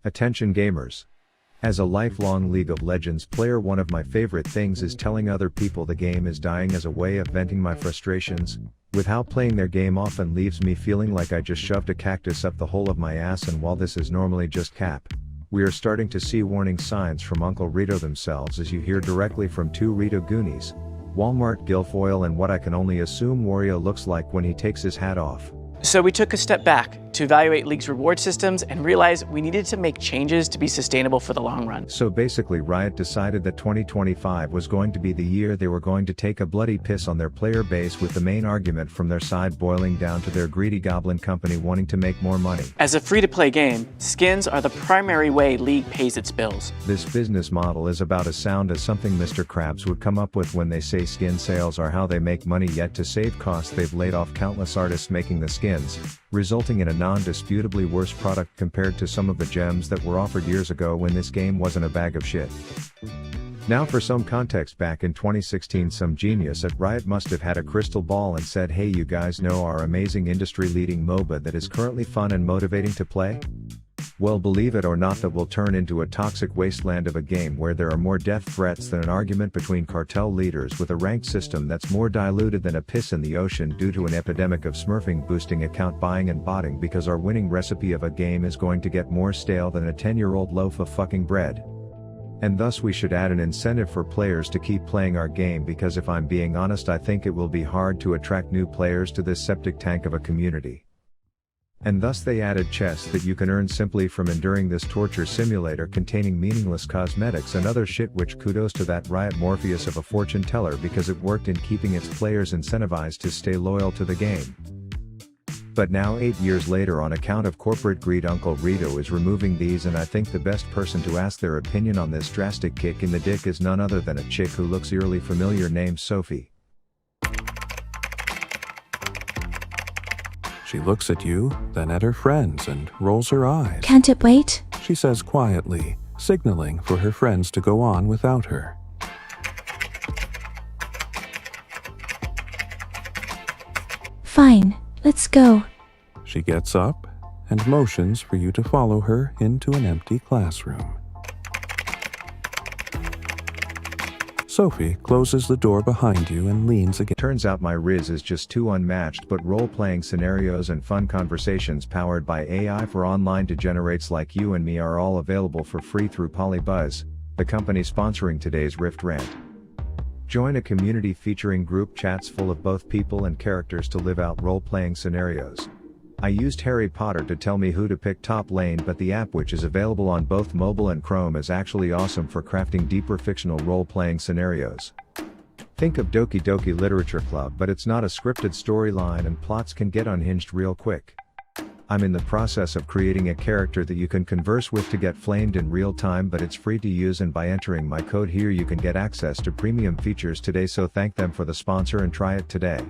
Attention gamers. As a lifelong League of Legends player, one of my favorite things is telling other people the game is dying as a way of venting my frustrations, with how playing their game often leaves me feeling like I just shoved a cactus up the hole of my ass, and while this is normally just cap, we are starting to see warning signs from Uncle Rito themselves, as you hear directly from two Rito Goonies, Walmart Guilfoyle and what I can only assume Wario looks like when he takes his hat off. So we took a step back to evaluate League's reward systems and realized we needed to make changes to be sustainable for the long run. So basically Riot decided that 2025 was going to be the year they were going to take a bloody piss on their player base, with the main argument from their side boiling down to their greedy goblin company wanting to make more money. As a free-to-play game, skins are the primary way League pays its bills. This business model is about as sound as something Mr. Krabs would come up with when they say skin sales are how they make money, yet to save costs they've laid off countless artists making the skins, resulting in a non-disputably worse product compared to some of the gems that were offered years ago when this game wasn't a bag of shit. Now for some context, back in 2016 some genius at Riot must have had a crystal ball and said, hey, you guys know our amazing industry-leading MOBA that is currently fun and motivating to play? Well, believe it or not, that will turn into a toxic wasteland of a game where there are more death threats than an argument between cartel leaders, with a ranked system that's more diluted than a piss in the ocean due to an epidemic of smurfing, boosting, account buying and botting, because our winning recipe of a game is going to get more stale than a 10-year-old loaf of fucking bread. And thus we should add an incentive for players to keep playing our game, because if I'm being honest, I think it will be hard to attract new players to this septic tank of a community. And thus they added chests that you can earn simply from enduring this torture simulator containing meaningless cosmetics and other shit, which kudos to that Riot Morpheus of a fortune teller, because it worked in keeping its players incentivized to stay loyal to the game. But now 8 years later, on account of corporate greed, Uncle Rito is removing these, and I think the best person to ask their opinion on this drastic kick in the dick is none other than a chick who looks eerily familiar named Sophie. She looks at you, then at her friends, and rolls her eyes. Can't it wait? She says quietly, signaling for her friends to go on without her. Fine, let's go. She gets up and motions for you to follow her into an empty classroom. Sophie closes the door behind you and leans against. Turns out my Riz is just too unmatched, but role-playing scenarios and fun conversations powered by AI for online degenerates like you and me are all available for free through Polybuzz, the company sponsoring today's Rift Rant. Join a community featuring group chats full of both people and characters to live out role-playing scenarios. I used Harry Potter to tell me who to pick top lane, but the app, which is available on both mobile and Chrome, is actually awesome for crafting deeper fictional role-playing scenarios. Think of Doki Doki Literature Club, but it's not a scripted storyline and plots can get unhinged real quick. I'm in the process of creating a character that you can converse with to get flamed in real time, but it's free to use, and by entering my code here you can get access to premium features today, so thank them for the sponsor and try it today.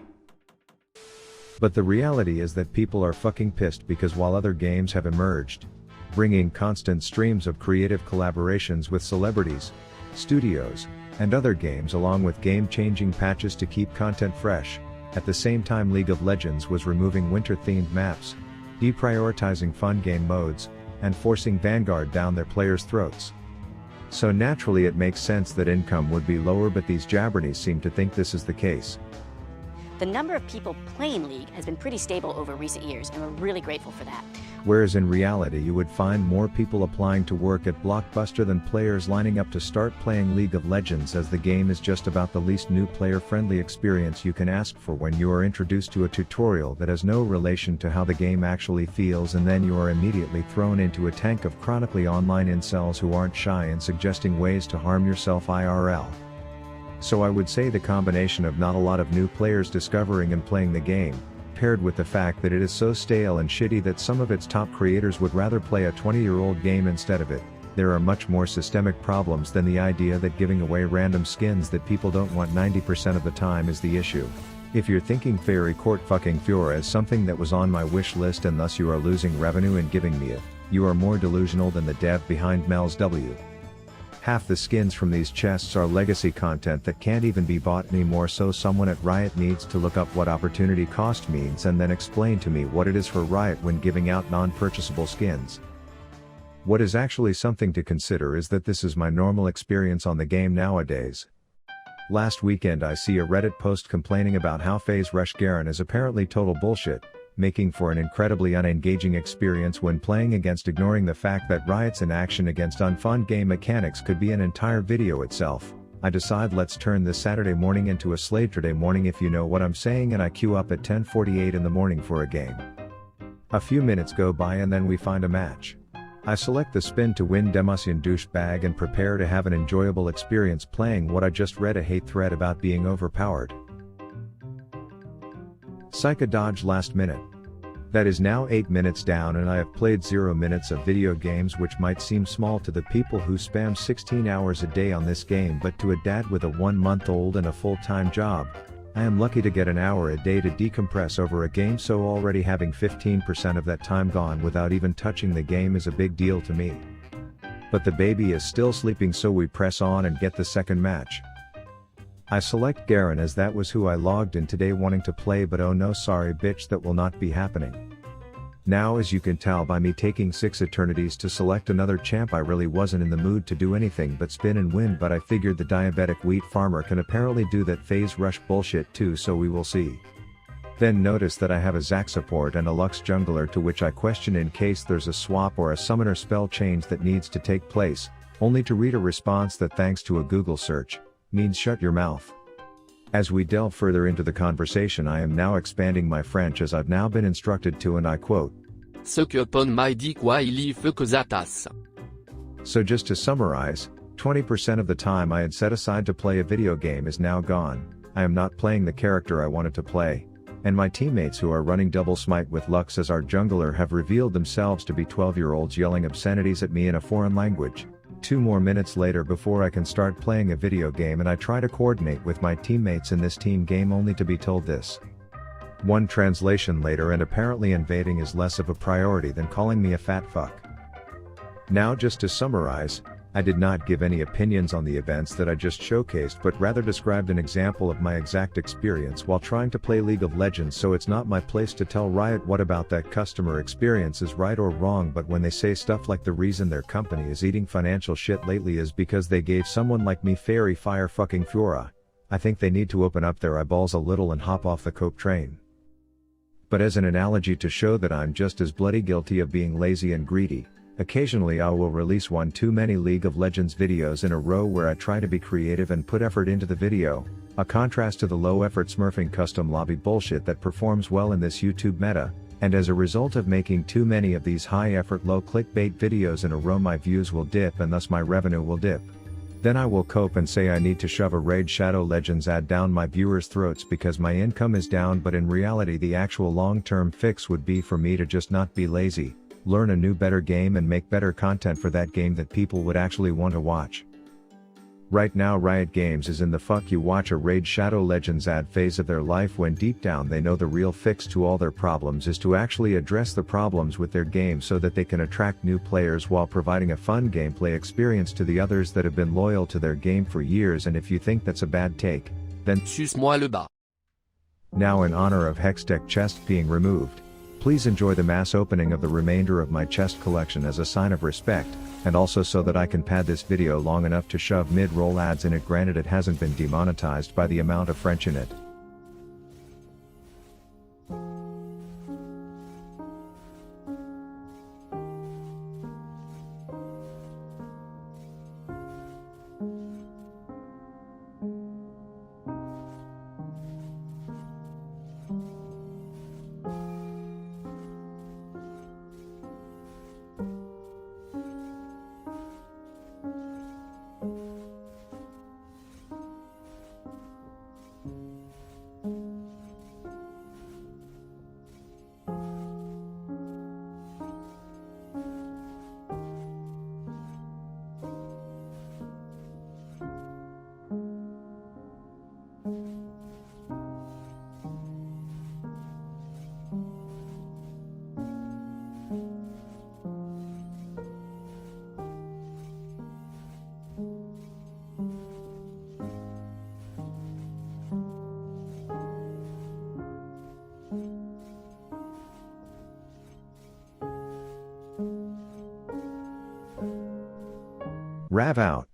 But the reality is that people are fucking pissed, because while other games have emerged, bringing constant streams of creative collaborations with celebrities, studios, and other games, along with game-changing patches to keep content fresh, at the same time League of Legends was removing winter-themed maps, deprioritizing fun game modes, and forcing Vanguard down their players' throats. So naturally it makes sense that income would be lower, but these jabberneys seem to think this is the case. The number of people playing League has been pretty stable over recent years, and we're really grateful for that. Whereas in reality you would find more people applying to work at Blockbuster than players lining up to start playing League of Legends, as the game is just about the least new player-friendly experience you can ask for when you are introduced to a tutorial that has no relation to how the game actually feels, and then you are immediately thrown into a tank of chronically online incels who aren't shy in suggesting ways to harm yourself IRL. So I would say the combination of not a lot of new players discovering and playing the game, paired with the fact that it is so stale and shitty that some of its top creators would rather play a 20-year-old game instead of it, there are much more systemic problems than the idea that giving away random skins that people don't want 90% of the time is the issue. If you're thinking Fairy Court fucking Fiora is something that was on my wish list and thus you are losing revenue in giving me it, you are more delusional than the dev behind Mel's W. Half the skins from these chests are legacy content that can't even be bought anymore, so someone at Riot needs to look up what opportunity cost means and then explain to me what it is for Riot when giving out non-purchasable skins. What is actually something to consider is that this is my normal experience on the game nowadays. Last weekend I see a Reddit post complaining about how Phase Rush Garen is apparently total bullshit, making for an incredibly unengaging experience when playing against, ignoring the fact that riots in action against unfun game mechanics could be an entire video itself. I decide let's turn this Saturday morning into a Saturday morning, if you know what I'm saying, and I queue up at 10:48 in the morning for a game. A few minutes go by and then we find a match. I select the spin to win Demasian douchebag and prepare to have an enjoyable experience playing what I just read a hate thread about being overpowered. Psycha dodge last minute. That is now 8 minutes down and I have played 0 minutes of video games, which might seem small to the people who spam 16 hours a day on this game, but to a dad with a 1-month-old and a full-time job, I am lucky to get an hour a day to decompress over a game, so already having 15% of that time gone without even touching the game is a big deal to me. But the baby is still sleeping, so we press on and get the second match. I select Garen as that was who I logged in today wanting to play, but oh no, sorry bitch, that will not be happening. Now, as you can tell by me taking 6 eternities to select another champ, I really wasn't in the mood to do anything but spin and win, but I figured the diabetic wheat farmer can apparently do that phase rush bullshit too, so we will see. Then notice that I have a Zac support and a Lux jungler, to which I question in case there's a swap or a summoner spell change that needs to take place, only to read a response that, thanks to a Google search, means shut your mouth. As we delve further into the conversation, I am now expanding my French as I've now been instructed to, and I quote, Ce que pon m'a dit quoi il y fait que zatas. So just to summarize, 20% of the time I had set aside to play a video game is now gone. I am not playing the character I wanted to play. And my teammates who are running double smite with Lux as our jungler have revealed themselves to be 12-year-olds yelling obscenities at me in a foreign language. 2 more minutes later before I can start playing a video game, and I try to coordinate with my teammates in this team game only to be told this. One translation later, and apparently invading is less of a priority than calling me a fat fuck. Now, just to summarize, I did not give any opinions on the events that I just showcased, but rather described an example of my exact experience while trying to play League of Legends, so it's not my place to tell Riot what about that customer experience is right or wrong. But when they say stuff like the reason their company is eating financial shit lately is because they gave someone like me fairy fire fucking Fiora, I think they need to open up their eyeballs a little and hop off the cope train. But as an analogy to show that I'm just as bloody guilty of being lazy and greedy, occasionally I will release one too many League of Legends videos in a row where I try to be creative and put effort into the video, a contrast to the low effort smurfing custom lobby bullshit that performs well in this YouTube meta, and as a result of making too many of these high effort low clickbait videos in a row, my views will dip and thus my revenue will dip. Then I will cope and say I need to shove a Raid Shadow Legends ad down my viewers' throats because my income is down, but in reality the actual long-term fix would be for me to just not be lazy, learn a new better game and make better content for that game that people would actually want to watch. Right now Riot Games is in the fuck you watch a Raid Shadow Legends ad phase of their life, when deep down they know the real fix to all their problems is to actually address the problems with their game so that they can attract new players while providing a fun gameplay experience to the others that have been loyal to their game for years. And if you think that's a bad take, then Suce-moi le bas. Now, in honor of Hextech chest being removed, please enjoy the mass opening of the remainder of my chest collection as a sign of respect, and also so that I can pad this video long enough to shove mid-roll ads in it. Granted, it hasn't been demonetized by the amount of French in it. Rav out.